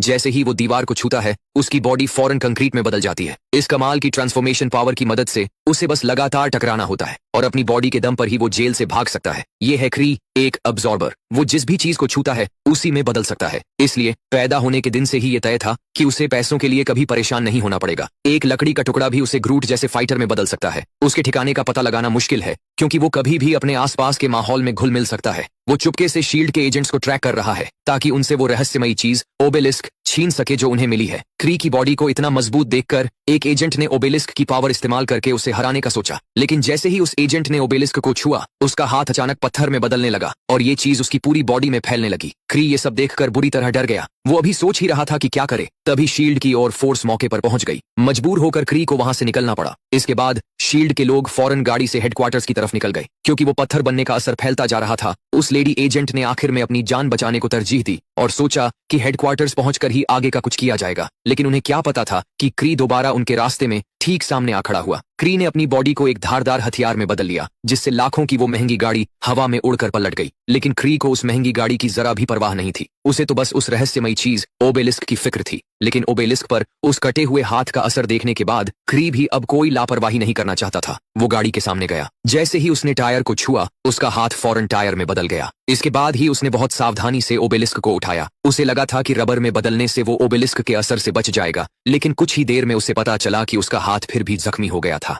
जैसे ही वो दीवार को छूता है उसकी बॉडी फौरन कंक्रीट में बदल जाती है। इस कमाल की ट्रांसफॉर्मेशन पावर की मदद से उसे बस लगातार टकराना होता है और अपनी बॉडी के दम पर ही वो जेल से भाग सकता है। ये है क्री, एक अब्जॉर्बर। वो जिस भी चीज को छूता है उसी में बदल सकता है। इसलिए पैदा होने के दिन से ही ये तय था कि उसे पैसों के लिए कभी परेशान नहीं होना पड़ेगा। एक लकड़ी का टुकड़ा भी उसे ग्रूट जैसे फाइटर में बदल सकता है। उसके ठिकाने का पता लगाना मुश्किल है क्योंकि वो कभी भी अपने आसपास के माहौल में घुल मिल सकता है। वो चुपके से शील्ड के एजेंट्स को ट्रैक कर रहा है ताकि उनसे वो रहस्यमयी चीज ओबेलिस्क छीन सके जो उन्हें मिली है। क्री की बॉडी को इतना मजबूत देखकर एक एजेंट ने ओबेलिस्क की पावर इस्तेमाल करके उसे हराने का सोचा, लेकिन जैसे ही उस एजेंट ने ओबेलिस्क को छुआ उसका हाथ अचानक पत्थर में बदलने लगा और ये चीज उसकी पूरी बॉडी में फैलने लगी। क्री ये सब देखकर बुरी तरह डर गया। वो अभी सोच ही रहा था कि क्या करे, तभी शील्ड की और फोर्स मौके पर पहुंच गई। मजबूर होकर क्री को वहां से निकलना पड़ा। इसके बाद शील्ड के लोग फौरन गाड़ी से हेडक्वार्टर्स की तरफ निकल गए क्योंकि वो पत्थर बनने का असर फैलता जा रहा था। उस लेडी एजेंट ने आखिर में अपनी जान बचाने को तरजीह दी और सोचा कि हेडक्वार्टर्स पहुंचकर ही आगे का कुछ किया जाएगा, लेकिन उन्हें क्या पता था कि क्री दोबारा उनके रास्ते में ठीक सामने आ खड़ा हुआ। क्री ने अपनी बॉडी को एक धारदार हथियार में बदल लिया जिससे लाखों की वो महंगी गाड़ी हवा में उड़कर पलट गई। लेकिन क्री को उस महंगी गाड़ी की जरा भी परवाह नहीं थी। उसे तो बस उस रहस्यमयी चीज ओबेलिस्क की फिक्र थी। लेकिन ओबेलिस्क पर उस कटे हुए हाथ का असर देखने के बाद क्री भी अब कोई लापरवाही नहीं करना चाहता था। वो गाड़ी के सामने गया। जैसे ही उसने टायर को छुआ उसका हाथ फौरन टायर में बदल गया। इसके बाद ही उसने बहुत सावधानी से ओबेलिस्क को उठाया। उसे लगा था कि रबर में बदलने से वो ओबेलिस्क के असर से बच जाएगा, लेकिन कुछ ही देर में उसे पता चला कि उसका हाथ फिर भी जख्मी हो गया था।